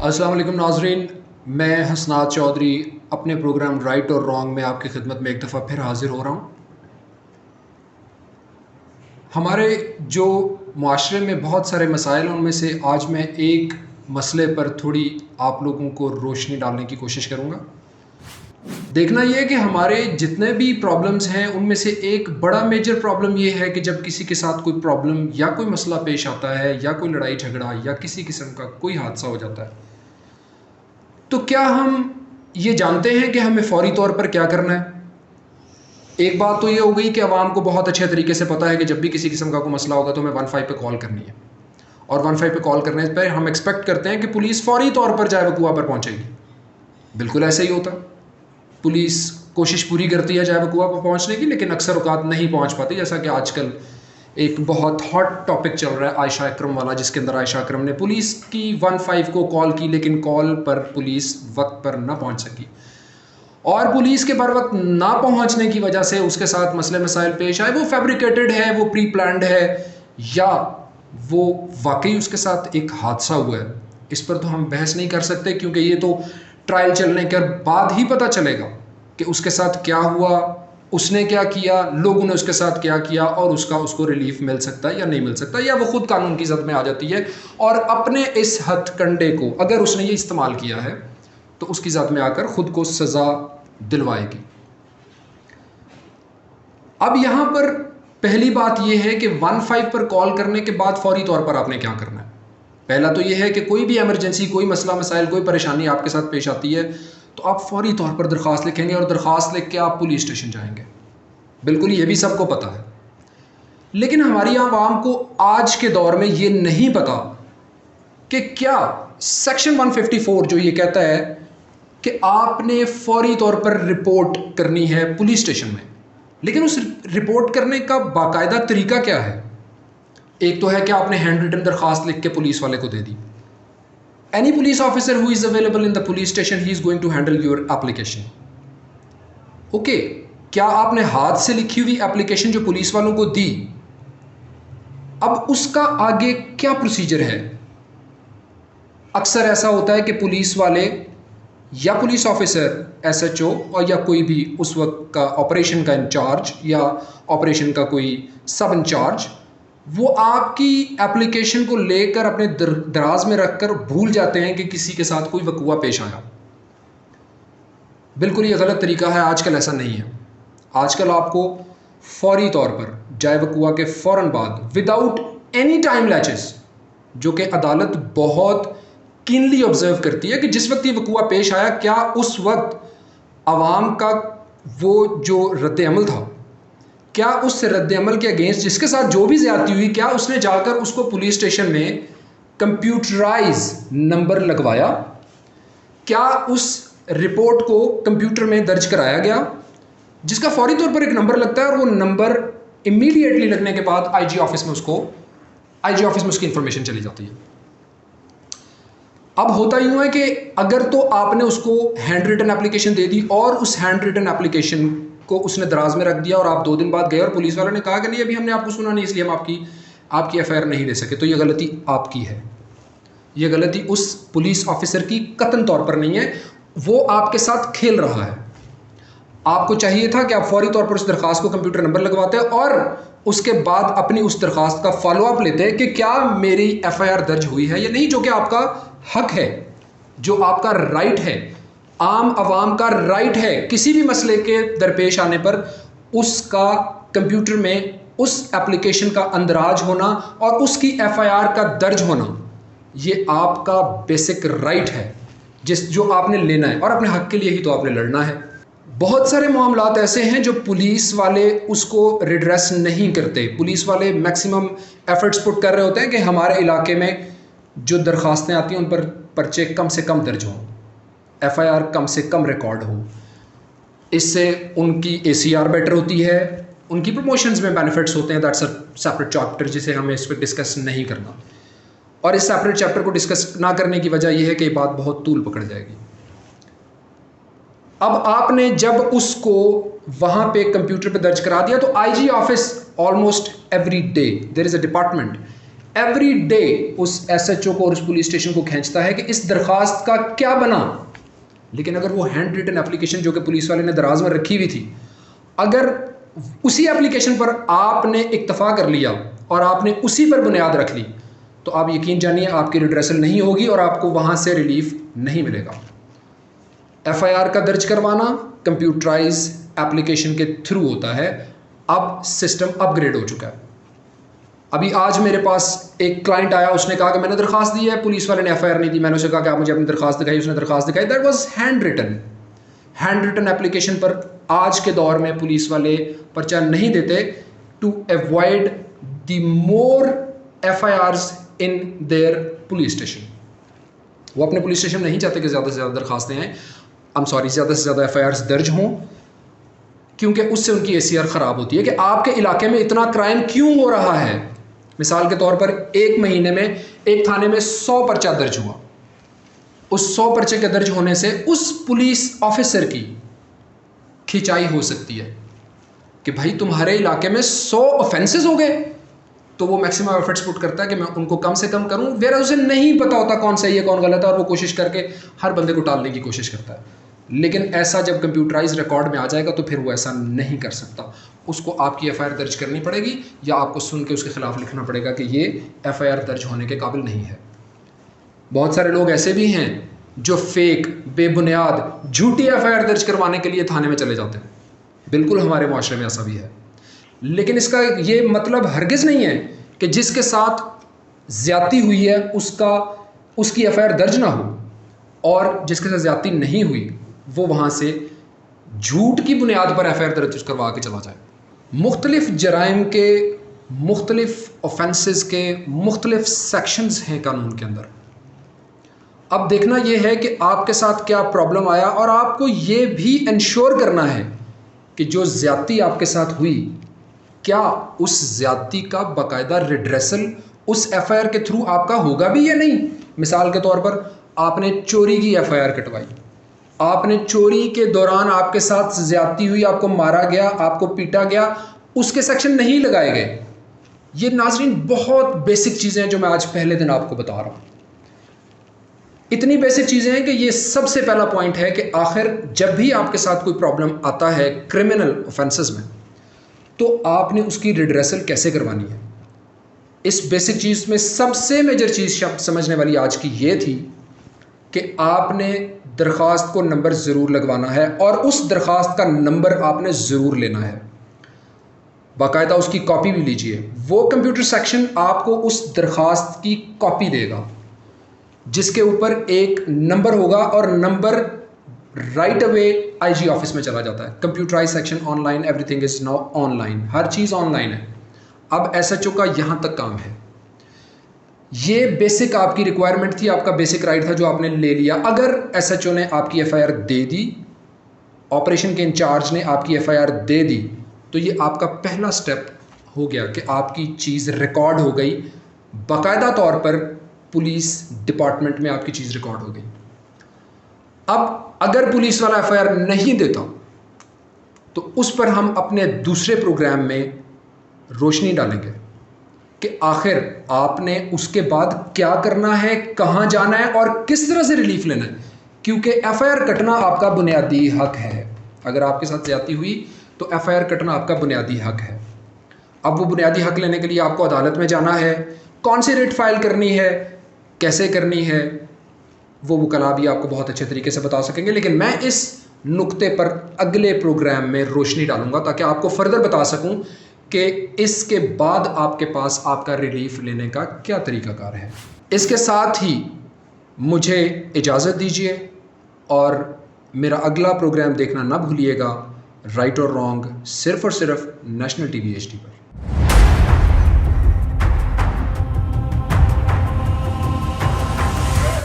अस्सलाम वालेकुम नाज़रीन, मैं हसनात चौधरी अपने प्रोग्राम राइट और रॉन्ग में आपकी खिदमत में एक दफ़ा फिर हाज़िर हो रहा हूँ। हमारे जो मुआशरे में बहुत सारे मसाइल हैं, उनमें से आज मैं एक मसले पर थोड़ी आप लोगों को रोशनी डालने की कोशिश करूँगा। देखना ये है कि हमारे जितने भी प्रॉब्लम्स हैं, उनमें से एक बड़ा मेजर प्रॉब्लम ये है कि जब किसी के साथ कोई प्रॉब्लम या कोई मसला पेश आता है या कोई लड़ाई झगड़ा या किसी किस्म का कोई हादसा हो जाता है, तो क्या हम ये जानते हैं कि हमें फ़ौरी तौर पर क्या करना है? एक बात तो ये हो गई कि आवाम को बहुत अच्छे तरीके से पता है कि जब भी किसी किस्म का कोई मसला होगा तो हमें 15 पे कॉल करनी है, और 15 पे कॉल करने पर हम एक्सपेक्ट करते हैं कि पुलिस फ़ौरी तौर पर जाए वकुआ पर पहुँचेगी। बिल्कुल ऐसे ही होता। पुलिस कोशिश पूरी करती है जाए वकुआ पर पहुँचने की, लेकिन अक्सर औक़ात नहीं पहुँच पाती। जैसा कि आजकल एक बहुत हॉट टॉपिक चल रहा है आयशा अकरम वाला, जिसके अंदर आयशा अकरम ने पुलिस की 15 को कॉल की, लेकिन कॉल पर पुलिस वक्त पर ना पहुंच सकी, और पुलिस के बर वक्त ना पहुंचने की वजह से उसके साथ मसले मसाइल पेश आए। वो फैब्रिकेटेड है, वो प्री प्लान्ड है, या वो वाकई उसके साथ एक हादसा हुआ है, इस पर तो हम बहस नहीं कर सकते, क्योंकि ये तो ट्रायल चलने के बाद ही पता चलेगा कि उसके साथ क्या हुआ, उसने क्या किया, लोगों ने उसके साथ क्या किया, और उसको रिलीफ मिल सकता है या नहीं मिल सकता, या वो खुद कानून की जद में आ जाती है और अपने इस हथकंडे को, अगर उसने ये इस्तेमाल किया है, तो उसकी जद में आकर खुद को सज़ा दिलवाएगी। अब यहाँ पर पहली बात यह है कि 15 पर कॉल करने के बाद फौरी तौर पर आपने क्या करना है। पहला तो यह है कि कोई भी एमरजेंसी, कोई मसला मसाइल, कोई परेशानी आपके साथ पेश आती है, तो आप फौरी तौर पर दरख्वास्त लिखेंगे और दरख्वास्त लिख के आप पुलिस स्टेशन जाएंगे। बिल्कुल, ये भी सबको पता है, लेकिन हमारी आवाम को आज के दौर में ये नहीं पता कि क्या सेक्शन 154 जो ये कहता है कि आपने फौरी तौर पर रिपोर्ट करनी है पुलिस स्टेशन में, लेकिन उस रिपोर्ट करने का बाकायदा तरीका क्या है। एक तो है कि आपने हैंड रिटन दरख्वास्त लिख के पुलिस वाले को दे दी। Any police officer who is available in the police station, he is going to handle your application. Okay, क्या आपने हाथ से लिखी हुई एप्लीकेशन जो पुलिस वालों को दी, अब उसका आगे क्या प्रोसीजर है। अक्सर ऐसा होता है कि पुलिस वाले या पुलिस ऑफिसर, SHO, और या कोई भी उस वक्त का ऑपरेशन का इंचार्ज या ऑपरेशन का कोई सब इंचार्ज, वो आपकी एप्लीकेशन को लेकर अपने दराज में रखकर भूल जाते हैं कि किसी के साथ कोई वकुआ पेश आया। बिल्कुल ये गलत तरीका है। आजकल ऐसा नहीं है। आजकल आपको फौरी तौर पर जाए वकुआ के फ़ौरन बाद, विदाउट एनी टाइम लैचेस, जो कि अदालत बहुत कीनली ऑब्जर्व करती है कि जिस वक्त ये वकुआ पेश आया, क्या उस वक्त आवाम का वो जो रद्द-ए-अमल था, क्या उस रद्द-ए-अमल के अगेंस्ट जिसके साथ जो भी ज़्यादती हुई, क्या उसने जाकर उसको पुलिस स्टेशन में कंप्यूटराइज नंबर लगवाया, क्या उस रिपोर्ट को कंप्यूटर में दर्ज कराया गया, जिसका फौरी तौर पर एक नंबर लगता है, और वो नंबर इमीडिएटली लगने के बाद IG ऑफिस में उसकी इंफॉर्मेशन चली जाती है। अब होता यूँ है कि अगर तो आपने उसको हैंड रिटन एप्लीकेशन दे दी और उस हैंड रिटन एप्लीकेशन को उसने दराज में रख दिया, और आप 2 दिन बाद गए और पुलिस वालों ने कहा कि नहीं, अभी हमने आपको सुना नहीं, इसलिए हम आपकी FIR नहीं दे सके, तो ये गलती आपकी है। ये गलती उस पुलिस ऑफिसर की कतन तौर पर नहीं है, वो आपके साथ खेल रहा है। आपको चाहिए था कि आप फौरी तौर पर उस दरख्वास्त को कंप्यूटर नंबर लगवाते और उसके बाद अपनी उस दरख्वास्त का फॉलोअप लेते कि क्या मेरी FIR दर्ज हुई है या नहीं, जो कि आपका हक है, जो आपका राइट है, आम आवाम का राइट है। किसी भी मसले के दरपेश आने पर उसका कंप्यूटर में उस एप्लीकेशन का अंदराज होना और उसकी FIR का दर्ज होना, ये आपका बेसिक राइट है, जो आपने लेना है, और अपने हक के लिए ही तो आपने लड़ना है। बहुत सारे मामलात ऐसे हैं जो पुलिस वाले उसको रिड्रेस नहीं करते। पुलिस वाले मैक्सिमम एफर्ट्स पुट कर रहे होते हैं कि हमारे इलाके में जो दरख्वास्तें आती हैं उन पर पर्चे कम से कम दर्ज हों, FIR कम से कम रिकॉर्ड हो। इससे उनकी ACR बेटर होती है, उनकी प्रमोशंस में बेनिफिट्स होते हैं। दैट्स अ सेपरेट चैप्टर जिसे हमें इस पर डिस्कस नहीं करना, और इस सेपरेट चैप्टर को डिस्कस ना करने की वजह यह है कि बात बहुत तूल पकड़ जाएगी। अब आपने जब उसको वहाँ पे कंप्यूटर पे दर्ज करा दिया, तो IG office almost every day there is a department every day उस एसएचओ को और उस पुलिस स्टेशन को खींचता है कि इस दरखास्त का क्या बना। लेकिन अगर वो हैंड रिटन एप्लीकेशन जो कि पुलिस वाले ने दराज में रखी हुई थी, अगर उसी एप्लीकेशन पर आपने इक्तफा कर लिया और आपने उसी पर बुनियाद रख ली, तो आप यकीन जानिए आपकी रिड्रेसल नहीं होगी और आपको वहाँ से रिलीफ नहीं मिलेगा। एफआईआर का दर्ज करवाना कंप्यूटराइज एप्लीकेशन के थ्रू होता है। अब सिस्टम अपग्रेड हो चुका है। अभी आज मेरे पास एक क्लाइंट आया, उसने कहा कि मैंने दरखास्त दी है, पुलिस वाले ने एफआईआर नहीं दी। मैंने उसे कहा कि आप मुझे अपनी दरखास्त दिखाई, उसने दरखास्त दिखाई। That was hand written application पर आज के दौर में पुलिस वाले पर्चा नहीं देते to avoid the more FIRs in their police station. वो अपने पुलिस स्टेशन में नहीं चाहते कि ज़्यादा से ज़्यादा दरखास्तें आएँ, ज़्यादा से ज़्यादा एफआईआर्स दर्ज हों, क्योंकि उससे उनकी एसीआर ख़राब होती है कि आपके इलाके में इतना क्राइम क्यों हो रहा है। मिसाल के तौर पर एक महीने में एक थाने में 100 पर्चा दर्ज हुआ। उस 100 पर्चे के दर्ज होने से उस पुलिस ऑफिसर की खिंचाई हो सकती है कि भाई तुम्हारे इलाके में 100 ऑफेंसेस हो गए, तो वो मैक्सिमम एफर्ट्स पुट करता है कि मैं उनको कम से कम करूं। वेर उसे नहीं पता होता कौन सही है कौन गलत है, और वो कोशिश करके हर बंदे को टालने की कोशिश करता है। लेकिन ऐसा जब कंप्यूटराइज रिकॉर्ड में आ जाएगा तो फिर वो ऐसा नहीं कर सकता। उसको आपकी एफआईआर दर्ज करनी पड़ेगी या आपको सुन के उसके खिलाफ लिखना पड़ेगा कि ये एफआईआर दर्ज होने के काबिल नहीं है। बहुत सारे लोग ऐसे भी हैं जो फेक, बेबुनियाद, झूठी एफआईआर दर्ज करवाने के लिए थाने में चले जाते हैं। बिल्कुल हमारे माशरे में ऐसा भी है। लेकिन इसका ये मतलब हरगिज़ नहीं है कि जिसके साथ ज़्यादती हुई है उसकी एफआईआर दर्ज ना हो, और जिसके साथ ज़्यादती नहीं हुई वो वहाँ से झूठ की बुनियाद पर एफआईआर दर्ज करवा के चला जाए। मुख्तलिफ जराइम के, मुख्तलिफ ऑफेंसेस के मुख्तलिफ सेक्शंस हैं कानून के अंदर। अब देखना यह है कि आपके साथ क्या प्रॉब्लम आया, और आपको ये भी इंश्योर करना है कि जो ज़्यादती आपके साथ हुई, क्या उस ज़्यादती का बाकायदा रिड्रेसल उस एफआईआर के थ्रू आपका होगा भी या नहीं। मिसाल के तौर पर आपने चोरी की एफआईआर कटवाई, आपने चोरी के दौरान आपके साथ ज़्यादती हुई, आपको मारा गया, आपको पीटा गया, उसके सेक्शन नहीं लगाए गए। ये नाज़रीन बहुत बेसिक चीज़ें हैं जो मैं आज पहले दिन आपको बता रहा हूँ। इतनी बेसिक चीज़ें हैं कि ये सबसे पहला पॉइंट है कि आखिर जब भी आपके साथ कोई प्रॉब्लम आता है क्रिमिनल ऑफेंसेस में, तो आपने उसकी रिड्रेसल कैसे करवानी है। इस बेसिक चीज़ में सबसे मेजर चीज़ समझने वाली आज की ये थी कि आपने दरख्वास्त को नंबर ज़रूर लगवाना है, और उस दरख्वास्त का नंबर आपने ज़रूर लेना है। बाकायदा उसकी कॉपी भी लीजिए। वो कंप्यूटर सेक्शन आपको उस दरख्वास्त की कॉपी देगा जिसके ऊपर एक नंबर होगा, और number right away IG office में चला जाता है। Computerise section online, everything is now online, हर चीज़ ऑनलाइन है। अब एसएचओ का यहाँ तक काम है। ये बेसिक आपकी रिक्वायरमेंट थी, आपका बेसिक राइट था जो आपने ले लिया। अगर एसएचओ ने आपकी एफआईआर दे दी, ऑपरेशन के इंचार्ज ने आपकी एफआईआर दे दी, तो ये आपका पहला स्टेप हो गया कि आपकी चीज़ रिकॉर्ड हो गई। बाकायदा तौर पर पुलिस डिपार्टमेंट में आपकी चीज़ रिकॉर्ड हो गई। अब अगर पुलिस वाला एफआईआर नहीं देता तो उस पर हम अपने दूसरे प्रोग्राम में रोशनी डालेंगे कि आखिर आपने उसके बाद क्या करना है, कहाँ जाना है और किस तरह से रिलीफ लेना है। क्योंकि एफआईआर कटना आपका बुनियादी हक है। अगर आपके साथ ज्यादती हुई तो एफआईआर कटना आपका बुनियादी हक है। अब वो बुनियादी हक लेने के लिए आपको अदालत में जाना है, कौन सी रिट फाइल करनी है, कैसे करनी है, वो वकला भी आपको बहुत अच्छे तरीके से बता सकेंगे। लेकिन मैं इस नुक्ते पर अगले प्रोग्राम में रोशनी डालूंगा ताकि आपको फर्दर बता सकूं कि इसके बाद आपके पास आपका रिलीफ लेने का क्या तरीकाकार है। इसके साथ ही मुझे इजाज़त दीजिए और मेरा अगला प्रोग्राम देखना ना भूलिएगा, राइट और रॉन्ग, सिर्फ़ और सिर्फ नेशनल टीवी HD पर।